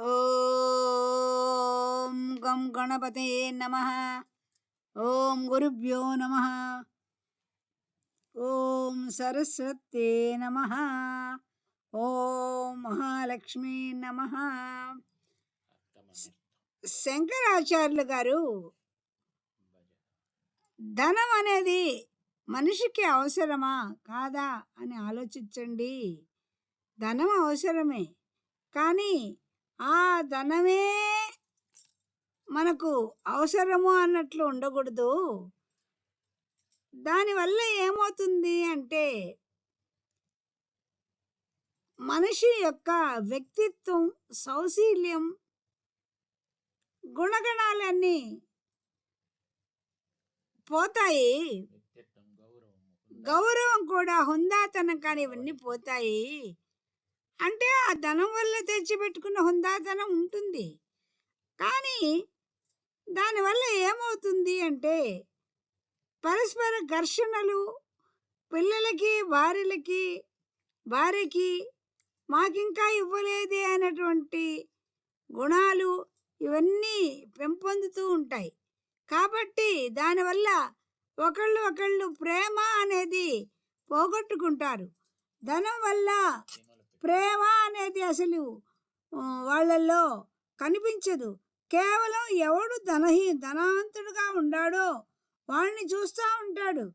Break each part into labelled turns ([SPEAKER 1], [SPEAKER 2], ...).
[SPEAKER 1] ఓం గం గణపతయే నమః. ఓం గురుభ్యో నమః. ఓం సరస్వతే నమః. ఓం మహాలక్ష్మీ నమః. శంకరాచార్యులు గారు ధనం అనేది మనిషికి అవసరమా కాదా అని ఆలోచించండి. ధనం అవసరమే, కానీ ఆ ధనమే మనకు అవసరము అన్నట్లు ఉండకూడదు. దానివల్ల ఏమవుతుంది అంటే మనిషి యొక్క వ్యక్తిత్వం, సౌశీల్యం, గుణగణాలన్నీ పోతాయి. గౌరవం కూడా, హుందాతనం కానీ ఇవన్నీ పోతాయి. అంటే ఆ ధనం వల్ల తెచ్చిపెట్టుకున్న హుందాతనం ఉంటుంది, కానీ దానివల్ల ఏమవుతుంది అంటే పరస్పర ఘర్షణలు, పిల్లలకి భార్యకి మాకింకా ఇవ్వలేదే అనేటువంటి గుణాలు ఇవన్నీ పెంపొందుతూ ఉంటాయి. కాబట్టి దానివల్ల ఒకళ్ళు ప్రేమ అనేది పోగొట్టుకుంటారు. ధనం వల్ల ప్రేమ అనేది అసలు వాళ్ళల్లో కనిపించదు. కేవలం ఎవడు ధనవంతుడుగా ఉన్నాడో వాడిని చూస్తూ ఉంటాడు.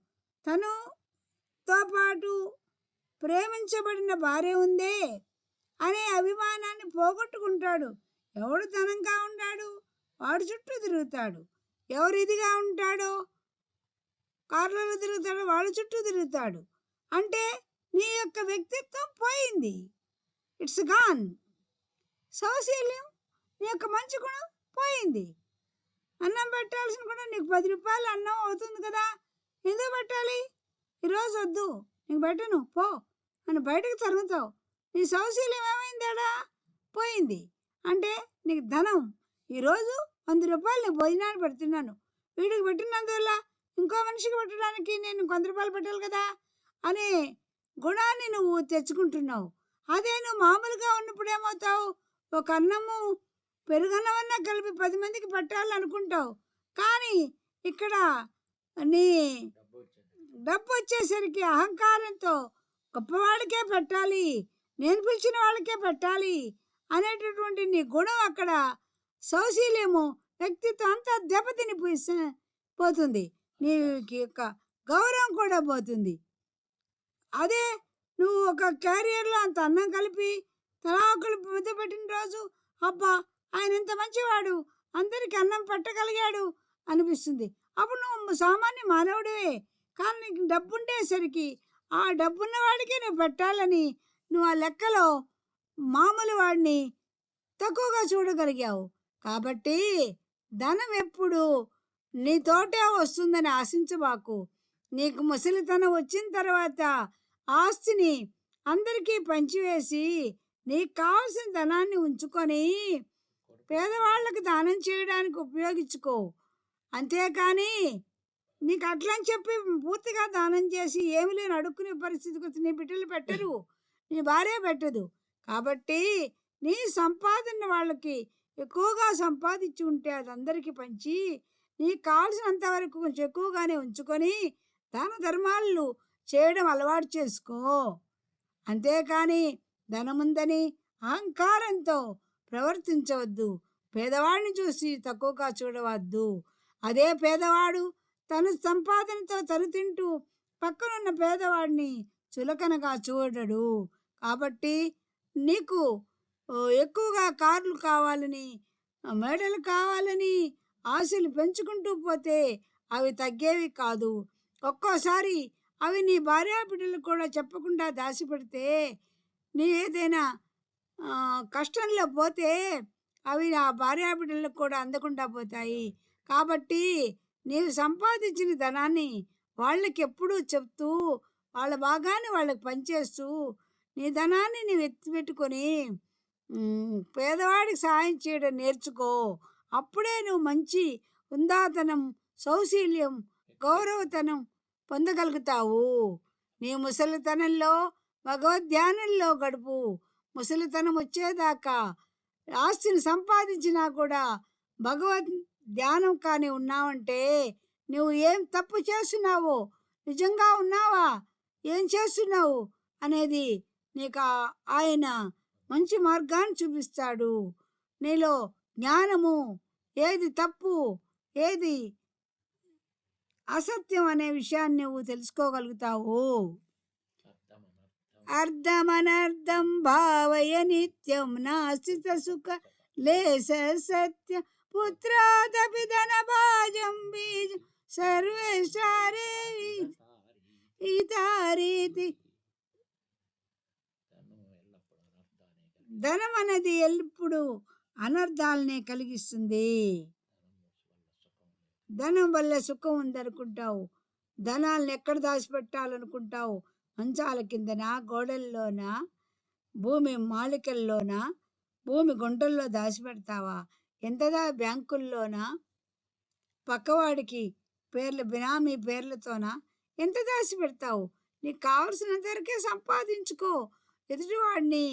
[SPEAKER 1] తనతో పాటు ప్రేమించబడిన భార్య ఉందే అనే అభిమానాన్ని పోగొట్టుకుంటాడు. ఎవడు ధనంగా ఉన్నాడు వాడు చుట్టూ తిరుగుతాడు. ఎవరు ఇదిగా ఉంటాడో, కార్లలో తిరుగుతాడో వాళ్ళ చుట్టూ తిరుగుతాడు. అంటే నీ యొక్క వ్యక్తిత్వం పోయింది, ఇట్స్ గాన్. సౌశీల్యం, నీ యొక్క మంచి గుణం పోయింది. అన్నం పెట్టాల్సిన కూడా నీకు 10 రూపాయలు అన్నం అవుతుంది కదా, ఎందుకు పెట్టాలి? ఈరోజు వద్దు, నీకు పెట్టను పో అని బయటకు తరుగుతావు. నీ సౌశీల్యం ఏమైందాడా? పోయింది. అంటే నీకు ధనం, ఈరోజు 100 రూపాయలు నేను భోజనాన్ని పెడుతున్నాను, వీడికి పెట్టినందువల్ల ఇంకో మనిషికి పెట్టడానికి నేను 100 రూపాయలు పెట్టాలి కదా అనే గుణాన్ని నువ్వు తెచ్చుకుంటున్నావు. అదే నువ్వు మామూలుగా ఉన్నప్పుడు ఏమవుతావు? ఒక అన్నము పెరుగన్నమన్నా కలిపి 10 మందికి పెట్టాలనుకుంటావు. కానీ ఇక్కడ నీ డబ్బు వచ్చేసరికి అహంకారంతో గొప్పవాడికే పెట్టాలి, నేను పిలిచిన వాళ్ళకే పెట్టాలి అనేటటువంటి నీ గుణం, అక్కడ సౌశీల్యము, వ్యక్తిత్వం అంతా దెబ్బతిని పోతుంది. నీ యొక్క గౌరవం కూడా పోతుంది. అదే నువ్వు ఒక క్యారియర్లో అంత అన్నం కలిపి తలా ఒకరు ముద్ద పెట్టిన రోజు, అబ్బా ఆయన ఎంత మంచివాడు, అందరికి అన్నం పెట్టగలిగాడు అనిపిస్తుంది. అప్పుడు నువ్వు సామాన్య మానవుడివే, కానీ నీకు డబ్బు ఉండేసరికి ఆ డబ్బున్న వాడికి నువ్వు పెట్టాలని నువ్వు ఆ లెక్కలో మామూలు వాడిని తక్కువగా చూడగలిగావు. కాబట్టి ధనం ఎప్పుడు నీతోటే వస్తుందని ఆశించబాకు. నీకు ముసలితనం వచ్చిన తర్వాత ఆస్తిని అందరికీ పంచివేసి నీకు కావాల్సిన ధనాన్ని ఉంచుకొని పేదవాళ్ళకి దానం చేయడానికి ఉపయోగించుకో. అంతేకాని నీకు అట్లని చెప్పి పూర్తిగా దానం చేసి ఏమి లేని అడుక్కునే పరిస్థితికి వచ్చి నీ బిడ్డలు పెట్టరు, నీ భార్య పెట్టదు. కాబట్టి నీ సంపాదన వాళ్ళకి ఎక్కువగా సంపాదించి ఉంటే అది అందరికీ పంచి నీకు కావాల్సినంత వరకు కొంచెం ఎక్కువగానే ఉంచుకొని దాన ధర్మాలు చేయడం అలవాటు చేసుకో. అంతేకాని ధనముందని అహంకారంతో ప్రవర్తించవద్దు. పేదవాడిని చూసి తక్కువగా చూడవద్దు. అదే పేదవాడు తన సంపాదనతో తను తింటూ పక్కనున్న పేదవాడిని చులకనగా చూడడు. కాబట్టి నీకు ఎక్కువగా కార్లు కావాలని, మేడలు కావాలని ఆశలు పెంచుకుంటూ పోతే అవి తగ్గేవి కాదు. ఒక్కోసారి అవి నీ భార్యాబిడ్డలు కూడా చెప్పకుండా దాచిపెడితే నీ ఏదైనా కష్టంలో పోతే అవి ఆ భార్యాబిడ్డలకు కూడా అందకుండా పోతాయి. కాబట్టి నీవు సంపాదించిన ధనాన్ని వాళ్ళకి ఎప్పుడూ చెప్తూ వాళ్ళ భాగాన్ని వాళ్ళకి పనిచేస్తూ నీ ధనాన్ని నీవు ఎత్తిపెట్టుకొని పేదవాడికి సహాయం చేయడం నేర్చుకో. అప్పుడే నువ్వు మంచి హుందాతనం, సౌశీల్యం, గౌరవతనం పొందగలుగుతావు. నీ ముసలితనంలో భగవద్ధ్యానంలో గడుపు. ముసలితనం వచ్చేదాకా ఆస్తిని సంపాదించినా కూడా భగవద్ ధ్యానం కానీ ఉన్నావంటే నువ్వు ఏం తప్పు చేస్తున్నావో, నిజంగా ఉన్నావా, ఏం చేస్తున్నావు అనేది నీకు ఆయన మంచి మార్గాన్ని చూపిస్తాడు. నీలో జ్ఞానము, ఏది తప్పు ఏది అసత్యం అనే విషయాన్ని నువ్వు తెలుసుకోగలుగుతావు. అర్ధమనర్థం భావయ నిత్యం నాస్తి సుఖ లేస సత్య పుత్రాదపి ధన భాజం బీజం సర్వేశారే ఇతారీతి. ధనం అనేది ఎల్లప్పుడూ అనర్థాలనే కలిగిస్తుంది. ధనం వల్ల సుఖం ఉందనుకుంటావు, ధనాలను ఎక్కడ దాచిపెట్టాలనుకుంటావు? మంచాల కిందన, గోడల్లోన, భూమి మాళికల్లోన, భూమి గుంటల్లో దాచిపెడతావా? ఎంతదా బ్యాంకుల్లోన, పక్కవాడికి పేర్లు బినామీ పేర్లతోన ఎంత దాచిపెడతావు? నీకు కావలసినంత వరకే సంపాదించుకో. ఎదుటివాడిని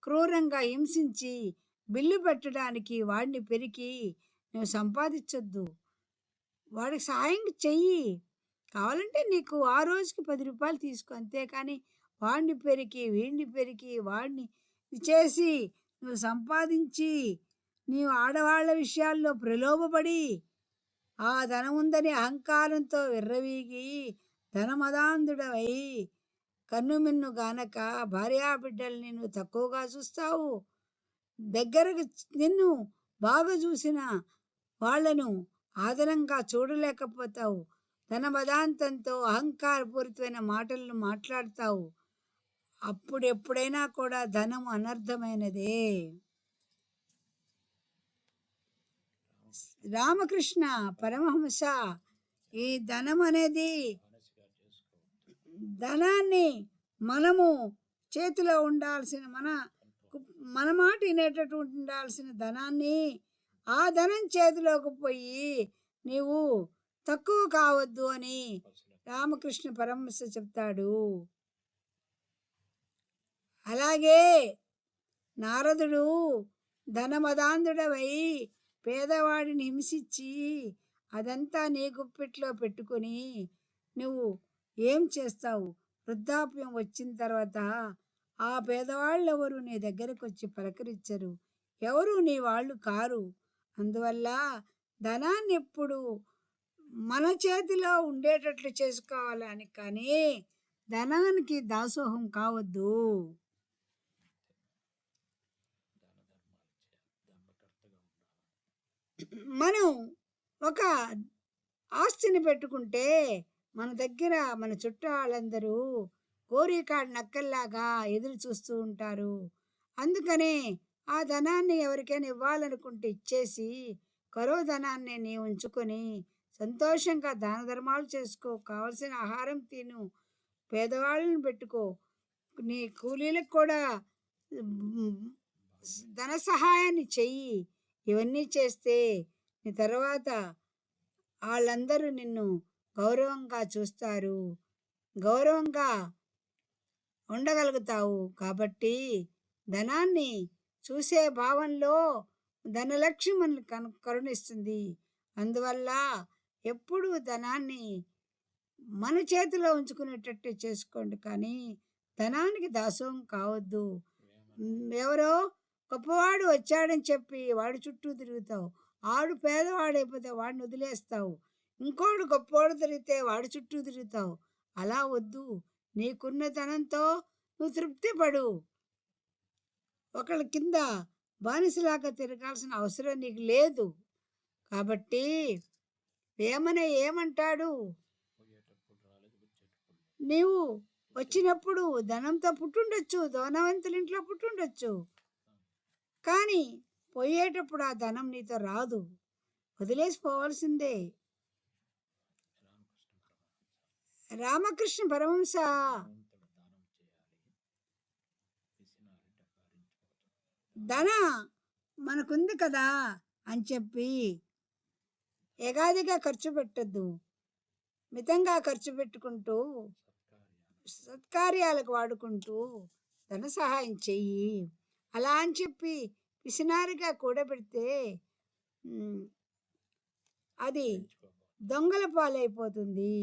[SPEAKER 1] క్రూరంగా హింసించి బిల్లు పెట్టడానికి వాడిని పెరికి నువ్వు సంపాదించొద్దు. వాడికి సాయం చెయ్యి. కావాలంటే నీకు ఆ రోజుకి 10 రూపాయలు తీసుకో, అంతేకాని వాడిని పెరికి వీడిని పెరికి వాడిని చేసి నువ్వు సంపాదించి నీవు ఆడవాళ్ళ విషయాల్లో ప్రలోభపడి ఆ ధనం ఉందని అహంకారంతో విర్రవీగి ధనమదాంధుడవై కన్నుమిన్ను గానక భార్యాబిడ్డల్ని నువ్వు తక్కువగా చూస్తావు. దగ్గరకు నిన్ను బాగా చూసిన వాళ్లను ఆదరంగా చూడలేకపోతావు. ధనమదాంతంతో అహంకారపూరితమైన మాటలను మాట్లాడతావు. అప్పుడెప్పుడైనా కూడా ధనం అనర్థమైనదే. రామకృష్ణ పరమహంస ఈ ధనం అనేది, ధనాన్ని మనము చేతిలో ఉండాల్సిన మన మాట వినేటటువంటి ఉండాల్సిన ధనాన్ని ఆ ధనం చేతిలోకి పోయి నీవు తక్కువ కావద్దు అని రామకృష్ణ పరమహంస చెప్తాడు. అలాగే నారదుడు ధనమదాంధుడవై పేదవాడిని హింసించి అదంతా నీ గుప్పిట్లో పెట్టుకొని నువ్వు ఏం చేస్తావు? వృద్ధాప్యం వచ్చిన తర్వాత ఆ పేదవాళ్ళు ఎవరు నీ దగ్గరకు వచ్చి పలకరించరు, ఎవరు నీ వాళ్ళు కారు. అందువల్ల ధనాన్ని ఎప్పుడు మన చేతిలో ఉండేటట్లు చేసుకోవాలని, కానీ ధనానికి దాసోహం కావద్దు. మనం ఒక ఆస్తిని పెట్టుకుంటే మన దగ్గర మన చుట్టాలందరూ కోరికాడు నక్కల్లాగా ఎదురు చూస్తూ ఉంటారు. అందుకనే ఆ ధనాన్ని ఎవరికైనా ఇవ్వాలనుకుంటే ఇచ్చేసి కరో ధనాన్ని నీ ఉంచుకొని సంతోషంగా దాన ధర్మాలు చేసుకో, కావలసిన ఆహారం తిను, పేదవాళ్ళని పెట్టుకో, నీ కూలీలకు కూడా ధన సహాయాన్ని చెయ్యి. ఇవన్నీ చేస్తే నీ తర్వాత వాళ్ళందరూ నిన్ను గౌరవంగా చూస్తారు, గౌరవంగా ఉండగలుగుతావు. కాబట్టి ధనాన్ని చూసే భావంలో ధనలక్ష్మి మనల్ని కరుణిస్తుంది. అందువల్ల ఎప్పుడూ ధనాన్ని మన చేతిలో ఉంచుకునేటట్టు చేసుకోండి, కానీ ధనానికి దాసోహం కావద్దు. ఎవరో గొప్పవాడు వచ్చాడని చెప్పి వాడి చుట్టూ తిరుగుతావు, ఆడు పేదవాడైపోతే వాడిని వదిలేస్తావు, ఇంకోడు గొప్పవాడు తిరిగితే వాడి చుట్టూ తిరుగుతావు. అలా వద్దు. నీకున్న ధనంతో నువ్వు తృప్తి పడు. ఒకళ్ళ కింద బానిసలాగా తిరగాల్సిన అవసరం నీకు లేదు. కాబట్టి ఏమంటాడు, నీవు వచ్చినప్పుడు ధనంతో పుట్టుండొచ్చు, ధనవంతుల ఇంట్లో పుట్టుండొచ్చు, కానీ పోయేటప్పుడు ఆ ధనం నీతో రాదు, వదిలేసిపోవాల్సిందే. రామకృష్ణ పరమహంస ధన మనకుంది కదా అని చెప్పి ఎగాదిగా ఖర్చు పెట్టద్దు. మితంగా ఖర్చు పెట్టుకుంటూ సత్కార్యాలకు వాడుకుంటూ ధన సహాయం చెయ్యి. అలా అని చెప్పి పిసినారిగా కూడబెడితే అది దొంగల పాలైపోతుంది.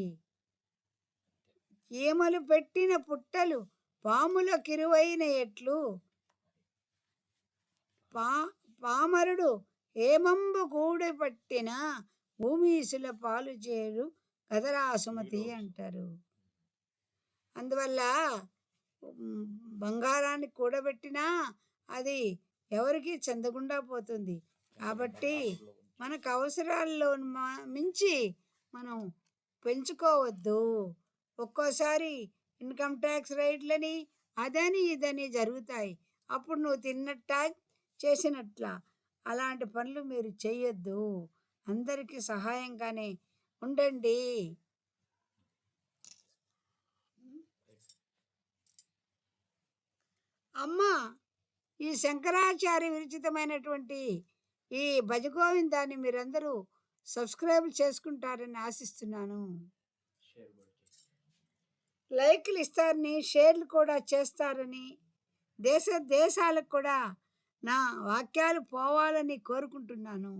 [SPEAKER 1] చీమలు పెట్టిన పుట్టలు పాముల కిరువైన ఎట్లు పామరుడు హేమంబు కూడబట్టిన భూమీసుల పాలు చేరు కదరా సుమతి అంటారు. అందువల్ల బంగారాన్ని కూడబెట్టినా అది ఎవరికి చెందకుండా పోతుంది. కాబట్టి మనకు అవసరాల్లో మించి మనం పెంచుకోవద్దు. ఒక్కోసారి ఇన్కమ్ ట్యాక్స్ రైడ్లని అదని ఇదని జరుగుతాయి. అప్పుడు నువ్వు తిన్నట్ట చేసినట్ల అలాంటి పనులు మీరు చేయొద్దు. అందరికీ సహాయంగానే ఉండండి. అమ్మ, ఈ శంకరాచార్య విరచితమైనటువంటి ఈ భజగోవిందాన్ని మీరందరూ సబ్స్క్రైబ్ చేసుకుంటారని ఆశిస్తున్నాను. లైక్లు ఇస్తారని, షేర్లు కూడా చేస్తారని, దేశాలకు కూడా నా వాక్యాలు పోవాలని కోరుకుంటున్నాను.